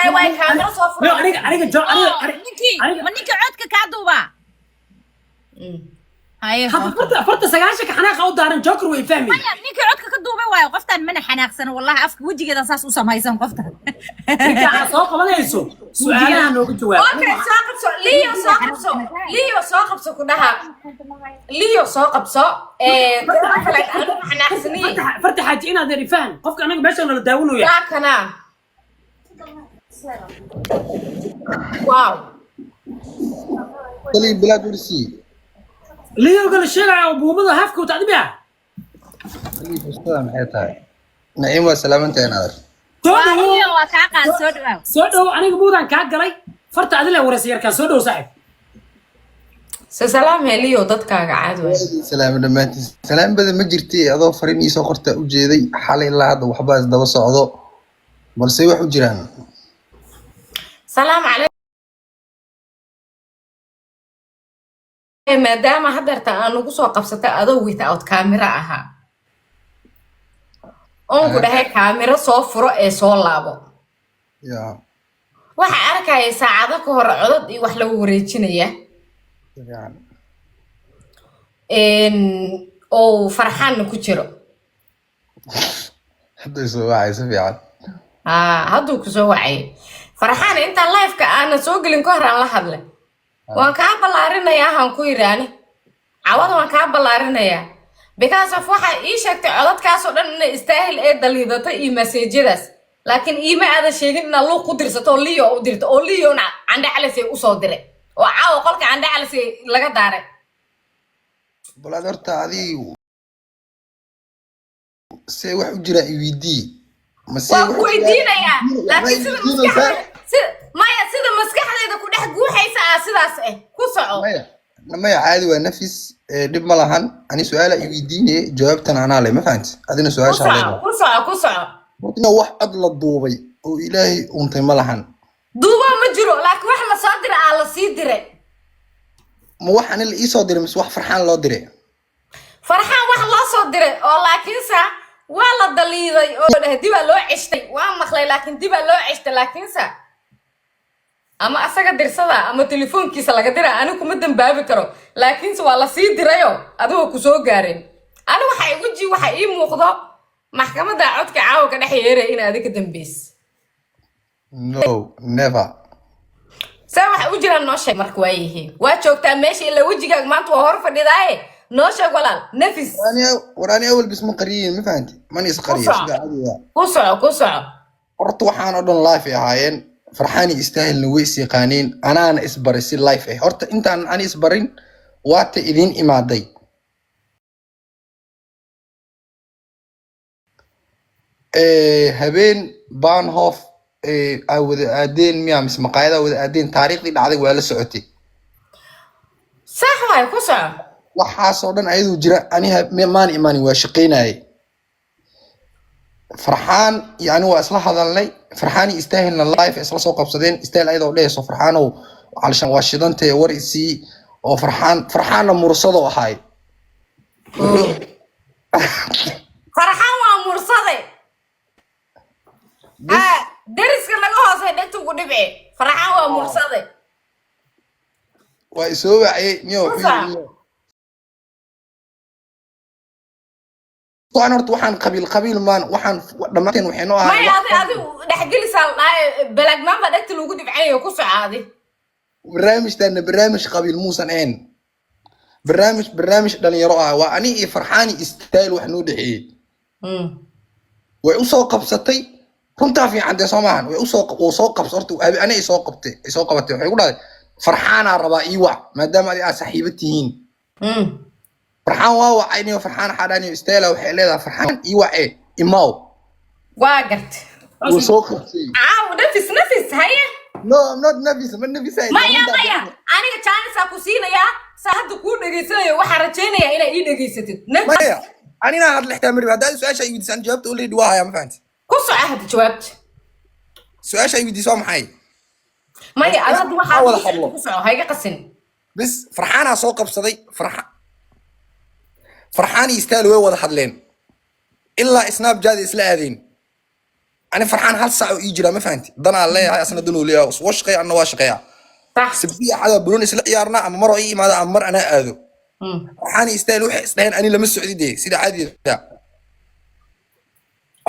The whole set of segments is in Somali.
واي كاميرا صفر ما أنا جو نيكي ما نيكي عدك كادوبا هاي فرت سجاشك حناق أو دارن جوكر ويفهمي نيكي عدك كادوبا واي قفتان من حناق سنة والله أفك وجهي كذا ساس وسام هايسان قفتان ninka soo qabanayso su'aalaha noogu jawaab اوكي ساقبسو ليو ساقبسو كلها ليو ساقبسو احنا حسنين farta xaaji inaad yarifaan qofka anaga meesha nala daawanayo لا كنا واو تلي بلاد ورسي liyo gal sheegay buumada hafka u tacdiba تلي فستان محيطها نعيم وسلامتين هذا هاي وكاقا soo dhow aniga buudan ka galay farta adile waraysi yarka soo dhow saaxib سلام يا ليو ددكاغا عاد سلام دمانتي سلام بدل ما جرتي adoo fariin ii soo qorta u jeeday xalay la hadda waxba is daba socdo balse wax u jiraan سلام عليكم maadaama hadeerta aan ugu soo qabsatay adoo without camera aha oon ku dhahay camera soo furo ee soo laabo ya waxa arkay saacado ka hor codad iyo wax lagu wareejinaya yani oo farxan ku jiro hadda soo wacay si fiican hadduu ku soo wacay farxan inta live ka aan soo gelin ka hor aan la hadlay waan ka balaarinaya han ku yiraani cawada waan ka balaarinaya because of waxa ii sheegtay codadkaas oo dhan inay istaahil ee daliidato iyo message-daas laakiin iima aada sheegin in loo ku dirsato liyo u dirto oo liyo canda calasay u soo diray oo caawa qolka canda calasay laga daaray balaad horta adii see wax u jira iwidi ma see wax weydiinaya laakiin sida maskaxda maya sida maskaxdeeda ku dhex guuxaysa sidaas ku soco maya caadi waa nafis dib ma lahan ani su'aala iwidiine jawaabtan anaa leh ma fahanti adina su'aasha leedahay ku soco ina wax ad la duubay oo ilaahay untay ma lahan duuba ma jiro laakiin wax la soo diray la sii diray ma waxaan la ii soo diray mis wax farxaan loo diray farxaan wax loo soo diray oo laakiin sa waa la daliiday oo dib loo ceshtay waa maqlay laakiin dib loo ceshtay laakiin sa ama asaga dirsada ama telefoonkiisa laga diray anigu kuma dambaabi karo laakiin waa la sii dirayo adigu ku soo gaareen anigu waxa ii muuqdo maxkamadda codka caawa ka dhex yeeray in adiga dambeys no never saa waxa u jiraan noo sheeg marka waayihiin waa joogtaa meesha ilaa wejigaaga maanta waa hor fadhidaaye noo sheeg walaal nafis waraani awal bis ma qariyin ma fahanti man is qariyo sida adiga ku soco horta waxaan oo dhan live ahaayeen farxaani istaahilna way is yaqaaneen anaana isbaray si live ah horta intaan aan isbarin waata idin imaaday habeen baanhof ay wada aadeen miyaa mis maqaayada wada aadeen taariikhdii dhacday waa la socotay sax waay ku soco waxaasoo dhan ayaduu jira aniga maan imaanin waa shaqaynayay farxaan yani waa isla hadalnay farxaani istaahilna live isla soo qabsadeen istaahil ayadoo dhehayso farxaanow calishan waa shidantee war isii oo farxaanna mursado ahaay farxaan waa mursade deriska laga hoosay dhegta ugu dhibci farxaan waa mursade waa isoo wacayay niyo horta waxaan qabiil maan waxaan dhammaanteen waxay noo ahay adi dhexgelisaan balagmaanba dhegta lagu dhibcanayo ku socaadi barnaamijtaana barnaamij qabiil muusan ahayn barnaamij dhalinyaro ah waa ani iyo farxaani istaayl wax noo dhexeeyey way usoo qabsatay runtaa fiican dee soo maahan way soo qabsa horta ani ay soo qabatay waxay ku dhahday farxaanaa rabaa ii wac maadaama adi aad saaxiiba tihiin farxaan waa wacayniyo farxaan xadhaaniyo istaayla waxay leedahay farxaan ii wacee imaaw waa garta wuu soo qabtay nafis haye no I'm not nafis ma nafisay maya aniga jaanisaa ku siinayaa saa hadda kuu dhegaysanayo waxaa rajaynayaa inaa ii dhegaysatid maya anina hadla xitaa marib haddaad su-aasha ay weydiisaan jawaabta u leedhi waa hayaa ma fahanti ku soco hadda jawaabta su-aasha ay weydiiso waa maxay maya hadda waxaa ku soco hayga qasin bis farxaanaa soo qabsaday farxaan iyo istaal way wada hadleen ilaa snapchat isla aadeen أنا فرحان هل ساعة يجرى ما فهمتي ضنا عليه هاي أصلا دنو ليه وش قيا أنا واش قيا صح سبيع هذا بروني سلا يارنا أما مرة إيه ماذا أمر أنا أذو فرحان يستاهل وح يستاهل أني لما السعودي دي سيدا عادي لا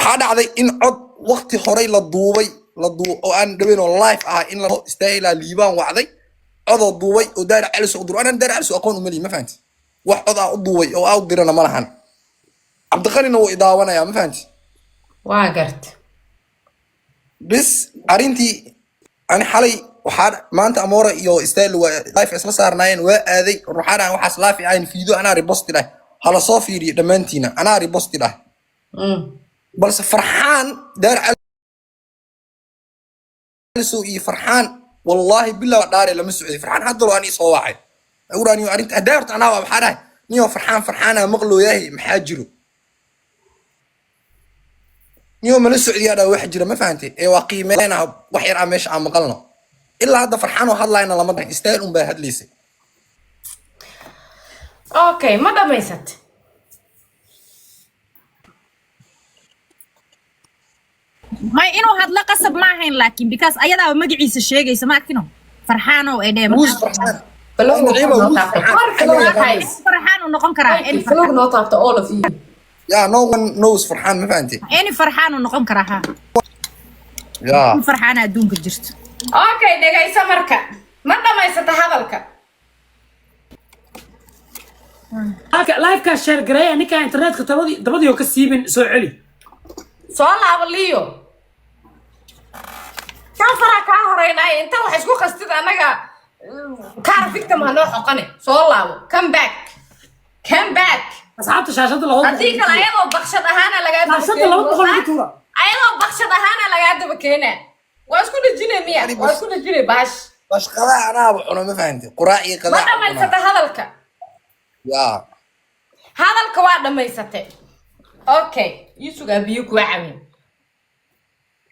هذا عادي إن عد وقت خري للضوبي أو أن دبينو لايف إن له يستاهل ليبان وعدي عد الضوبي ودار على سوق أنا دار على سوق أكون ملي ما فهمتي واحد الضوبي أو أقدر أنا مرحان عبد الغني إنه إضاوة يا ما فهمتي واقرت بس أرنتي أنا حالي وحار ما أنت أمورة يو استايل لايف إسلا صار ناين وهذه روحنا وحصل لايف عين فيديو أنا ريبوست له على صافي دمنتينا أنا ريبوست له بس فرحان دار على سوقي فرحان والله بالله داري لما سعودي فرحان هذا لو أني صواعي أوراني أرنت أدارت أنا وبحرها نيو فرحان مغلو ياهي محاجره يوم السعودية هذا واحد جرى ما فهمتي إيه وقيمنا وحير عمش عم قلنا إلا هذا فرحان وهذا لنا لما يستاهل بهاد ليسي اوكي ما دميست ما إنه هاد لا قصب معهن لكن because أيضا مجلس الشيء يسمع كنو فرحانة وإيديه وش فرحان بلوغ نعيمة نو وش تابتو فرحان ونقوم كراه إني بلوغ فرحان نو تابتو all of you يا no one knows فرحان ما فهمتي إني فرحان ونقوم كراها يا فرحانة أدون كجرت اوكي دقيسة مركا ما دميست هذلك لايف كان شير جراي أنا كان إنترنت دبدي وكسيبن سو علي سؤال عبليو كان فرا كاهريناي انت waxay isku qastid anaga kaar victim ha noo xoqane soo laabo come back أصحاب شاشة الله hadii kale ayadoo baqshad ahaana laga شاشة الله بقول لك تورا ayadoo baqshad ahaana laga daba keenaa waa isku dhajinay miya waa isku dhajinay baash باش قضاء أنا أبو ما فهمتي قراءي ma قضاء dhamaysata hadalka يا hadalka waa dhamaysatay okay yusuga biyo ku caawin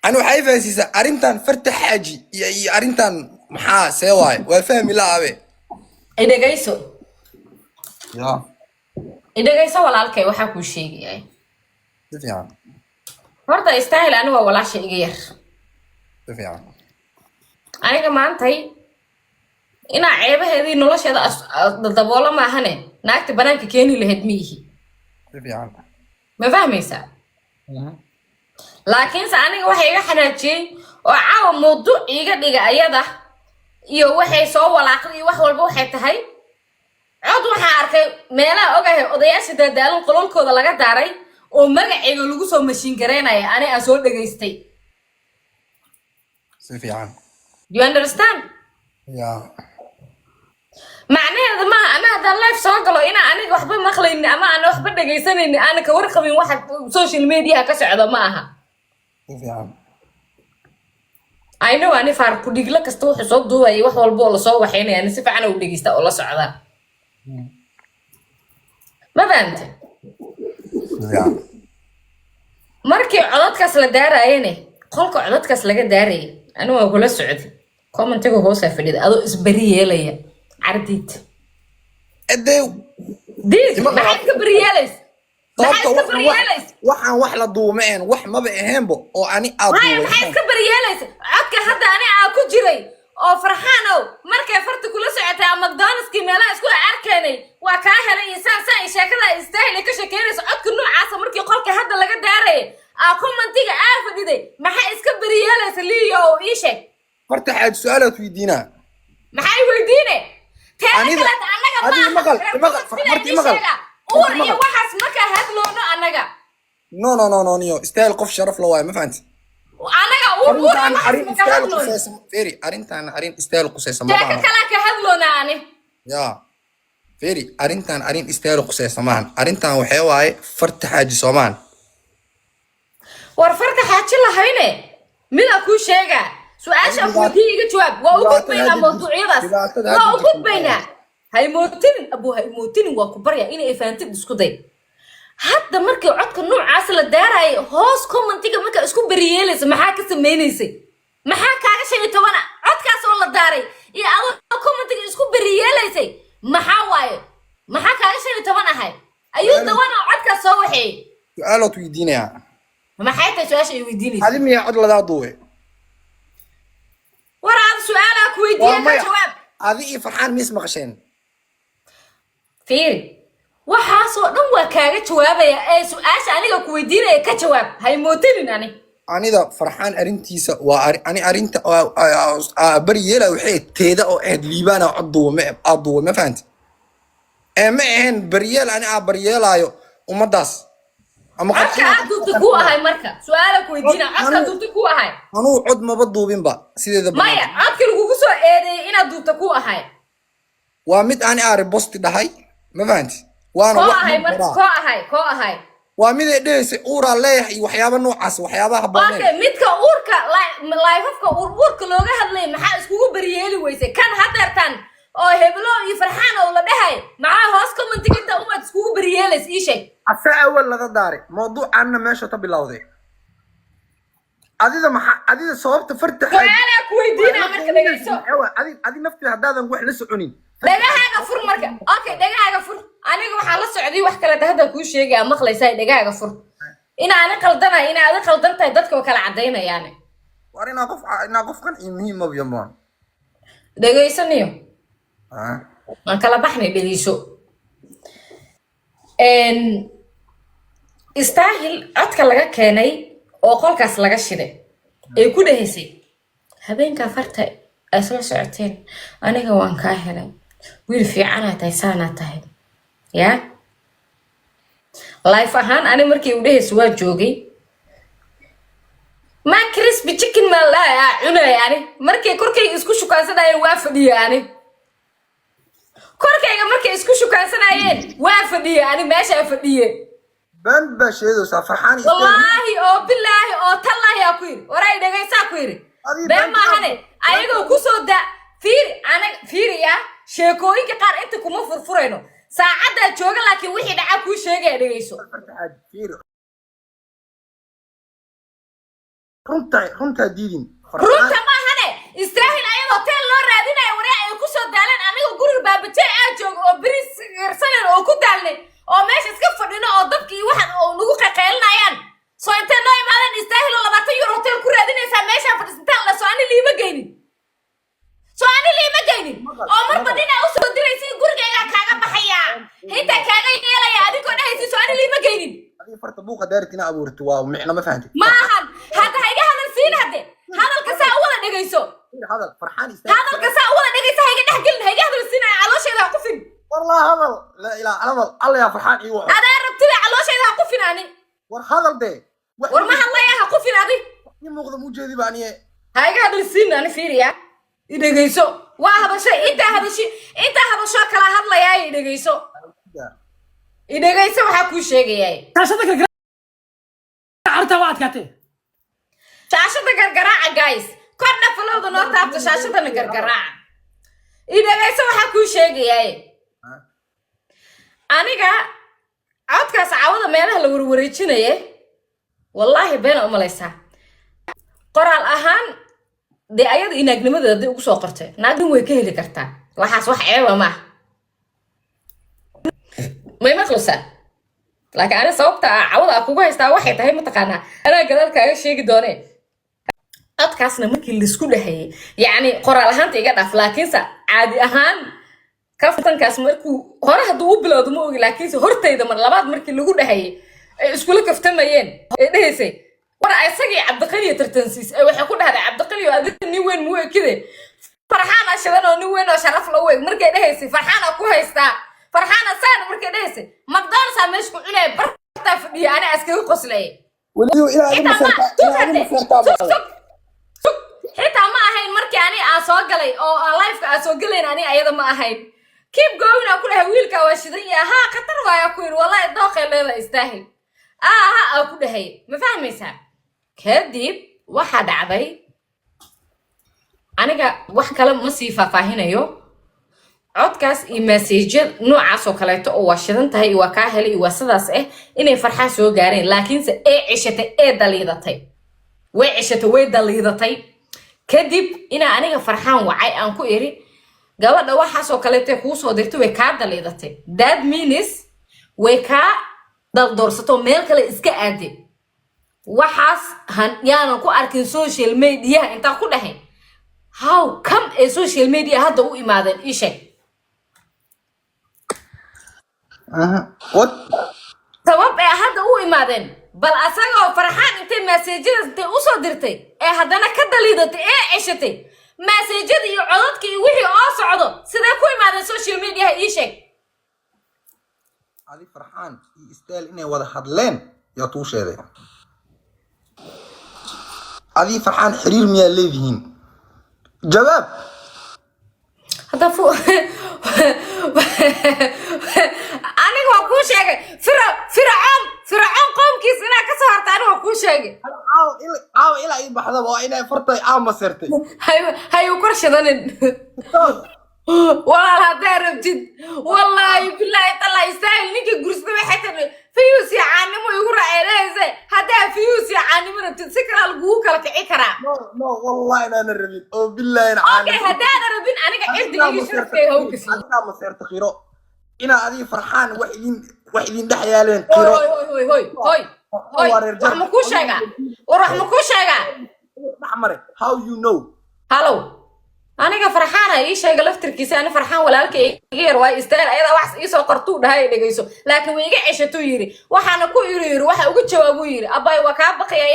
أنا وحيفا سيسا أرنتان فرت حاجي يا أرنتان محا سواي وفهم لا أبي idagayso يا idagayso walaalkay waxa ku sheegay كيف يعني horta istaahil aniga waa walaasha iga yar كيف يعني aniga maantay inaa ceebaheedii nolosheeda daboola maahane naagta banaanka keeni lahayd miyihi كيف يعني ma fahmaysaa laakiinse aniga waxay iga xanaajiyey oo caawa mawduuc iiga dhiga ayada iyo waxay soo walaaqday iyo wax walba waxay tahay cod waxaa arkay meelaha ogahay odayaasha daadaalin qololkooda laga daaray oo magacayga lagu soo mashiin garaynaya ani aan soo dhageystay كيف يعني do you understand يا macnaheedu maaha ana haddaan life soo galo inaa aniga waxba maqlaynin ama aan waxba dhagaysanaynin aana ka warqabin waxa social media ka socdo ma aha كيف يعني I know ani faar ku dhigla kasta wuxuu soo duubay wax walba oo la soo waxeynaya ani si fiican u dhageysta oo la socda ma fahamtay كيف يعني markii codadkaas la daarayeen qolka codadkaas laga daarayay anigu waa kula socday commentiga hoose fadhida adoo isbari yeelaya cardid أدي diid maxay ka bari yeelays maxay ka bari yeelays waxaan wax la duumeen wax maba ahaynbo oo ani aad هاي maxay ka bari yeelays codka hadda ani aan ku jiray oo farxaanow markay farta kula socotay ama McDonald's-kii meelaha isku arkeenay waa kaa helay isaan sheekada istaahil ka sheekeynayso codka noocaas markii qolka hadda laga daaray commentiga aan fadhiday maxay iska bari yeelays liyo ii sheeg farta xaaj su'aalaad weydiinaa maxay weydiinay Aniga- adiga maqal, farti maqal. uur iyo waxaas marka hadloono anaga no no no no niyo istaahil qof sharaf la waayo ma fahanti anaga uur arrintaan waxaas arrin marka istaahil hadloono qusaysa feri arrintaan arrin istaahil qusaysa ma sheeko baahna kale ka hadloona ani ya feri arrintaan arrin istaahil qusaysa maahan arrintaan waxay waaye farta xaaji soomaan war farta xaaji lahayne mida ku sheega su'aasha kuwii iga jawaab waa u gudbaynaa mawduucyadaas waa u gudbaynaa hay mootinin abu hay mootinin waa ku barya inay faantid isku day hadda markii codka noocaas la daaray hoos commentiga marka isku bariyeelaysa maxaa ka sameeynaysa maxaa kaaga sheegay tobana codkaas oo la daaray iyo adoo commentiga isku bariyeelaysay maxaa waaye maxaa kaaga sheegay toban ahay ayuu dawana codkaas soo waxay su'aalaad weydiinayaa ما حياتي سؤال شيء ويديني هذه مية عد لذا ضوء ورا هذا سؤالك ويديني كجواب هذه فرحان ميس مقشين فيري waxaasoo dhan waa kaaga jawaabaya ee su'aasha aniga ku weydiinaya ka jawaab hay mootilin anida farxaan arintiisa waa ani arinta bari yeela waxay teeda oo aad liibana codduwa ma fahanti ma ahan bariyeel ani bari yeelayo ummadaas ama qofka duubta ku ahay marka su'aala ku weydiina qofka duubta ku ahay anuu cod maba duubinba sideeda maya codkii lagugu soo eedeeyay inaad duubta ku ahay waa mid ani ribosti dhahay ma fahanti وانا كو أهاي واميد ديس أورا ليه وحيابا نوعاس وحيابا حبانين اوكي ميدكا أوركا لايففكا أوركا لوغا هادلي maxaa iskugu baryeeli weyse kan hadeertan oo heblo iyo farxaan oo la dhahay maxaa hoos commentiga inta umaad iskugu baryeelays ii sheeg afa awal laga daaray mawduucana meesha ta bilowday adida sababta farta ana ku weydiina marka dhageyso adi nafti hadaadan wax la soconin dhagahaaga fur marka okay dhagahaaga fur aniga waxaa la socday wax kale hadda ku sheegay maqlaysaa dhagahaaga fur inaana qaldanahay inaad qaldantahay dadka kala cadeynayaan war ina qofkan muhiim ma biyamaan dhageysaniyo aan kala baxnay dhageyso istaahil codka laga keenay oo qolkaas laga shiday ay ku dhahaysay habeenka farta ay soo socoteen aniga waan ka helay wiil fiican tahay saana tahay ya life ahaan ani markii uu dhahaysay waa joogay ma crispy chicken ma la cunay ani markii korkayga isku shukaansanayeen waa fadhiya ani korkayga markii isku shukaansanayeen waa fadhiya ani meesha fadhiye ban basheedo safarxaan wallahi oo billahi oo tallahi yaa ku yiri waray dhagaysaa ku yiri been ma hane ayaga ku soo da fiiriya sheekooyinka qaar inta kuma furfurayno saacada jooga laakiin wixii dhaca ku sheegay dhagayso runta diidin runta ma hane istaahil ayadoo teen loo raadinayo waray ay ku soo daaleen aniga guriga baabajay aan joogo oo bris garsanan oo ku daalnay oo meesha iska fadhino oo dadkii waxa oo nagu qaqeelinayaan soo intee noo imaadeen istaahil oo 20 euro hotel ku raadinaysa meesha fadhiistaan la soo ani liima geynin oo marba dhinac u soo diraysi gurigayga kaaga baxaya inta kaaga yeelaya adigoo dhahaysi soo ani liima geynin adii farta buuqa daartina abuurtu waa micna ma fahanti maahan hada hayga hadal siin hade hadalka saa u wada dhageyso hadal farxaan istaahil hadalka saa u wada dhageyso hayga dhaxgelin hayga hadal siin caloosheeda ku fin والله هذا لا إله هذا الله يا فرحان إيوه هذا ربتلي على شيء ذا قفين أني هذا ده ورما الله يا قفين أبي يمغض موجودي باني هاي هذا السين أنا فيريا إذا جيسو وهذا شيء أنت هذا شيء كلا هذا يا إذا جيسو وحكوا شيء جاي شاشتك عرتها واحد كاتي شاشتك الجراعة جايز كنا فلو ده نقطة عبد شاشتك الجراعة إذا جيسو وحكوا شيء جاي aniga codkaas caawada meelaha la warwareejinayay wallahi been uma leeysa qoraal ahaan de ayada inaagnimadeeda ugu soo qortay naagin way ka heli kartaa waxaas wax ceeba ma may maqlusa laakiin ana sababta caawada kugu haystaa waxay tahay mataqaana ana gadalkaaga sheegi doonee codkaasna markii la isku dhaxayay yaani qoraal ahaanta iga dhaaf laakiin caadi ahaan kaftankaas markuu hore haduu u bilowdo ma ogi laakiin hortayda mar labaad markii lagu dhaxayay ay isku la kaftamayeen ee dhahaysay war isagii Cabdiqali tartansiis ay waxa ku dhahday Cabdiqali oo adig ni weyn muu ekide farxaan ashadan oo ni weyn oo sharaf la weyn markay dhahaysay farxaan ku haystaa farxaan saan markay dhahaysay McDonald's meesh ku cunay barta fadhiya ana askaga qoslay waliyo ila adiga xitaa ma ahayn markii ani aan soo galay oo live-ka aan soo galayna ani ayada ma ahayn keep going aku dhahay wiilka waa shidan yahay ha qatar waaya ku yiri wallahi dooqay leeda istaahil aku dhahay ma fahmaysaa kadib waxa dhacday aniga wax kale ma sii faahfaahinayo codkaas iyo message noocaas oo kale oo waa shidan tahay waa ka helay waa sidaas inay farxaan soo gaareen laakiinse ay cishatay way daliidatay kadib ina aniga farxaan wacay aan ku iri gabadha waxaas oo kale ku soo dirtay way ka daliidatay that means way ka dal doorsato meel kale iska aade waxaas yaanan ku arkin social media intaan ku dhahayn how come ee social media hadda u imaadeen ii sheeg what sabab ee hadda u imaadeen bal asagoo farxaan intay messageada intay u soo dirtay ee haddana ka daliidatay ee ceshatay messageada iyo codadka iyo wixii oo socdo sidee ku imaadeen social media ii sheeg adi farxaan iyo istaal inay wada hadleen yaa tuu sheegay adi farxaan xiriir miyaa leedihiin jawaab هذا فو أنا هو كل شيء فرعون قوم كيس أنا كسرت أنا هو كل شيء عاو إلى أي بحثة وإلى فرطة عام مسيرتي هاي وكرش ذنن والله هذا رجد والله بالله طلع يستاهل نيجي جرسنا حتى فيوس يعني مو يقول رأي هذا فيوس يعني من تتذكر الجوك لك إكرا no والله أنا ربيت أو بالله أنا أوكي هذا أنا ربين أنا قاعد يجي شرفي هو كسي أنا مسيرت خيرو إنا هذه فرحان وحدين دحيالين خيرو هوي راح مكوشاقة وراح مكوشاقة محمري how you know هلو أنا فرحانة إيش شيء قلفت الكيسة أنا فرحان ولا لك غير واي استاهل أيضا واحد يسوى قرطون هاي اللي جيسو لكن ويجي عيشة يري وحنا كو يري وحنا وقت شو أبو يري أباي وكاب بقي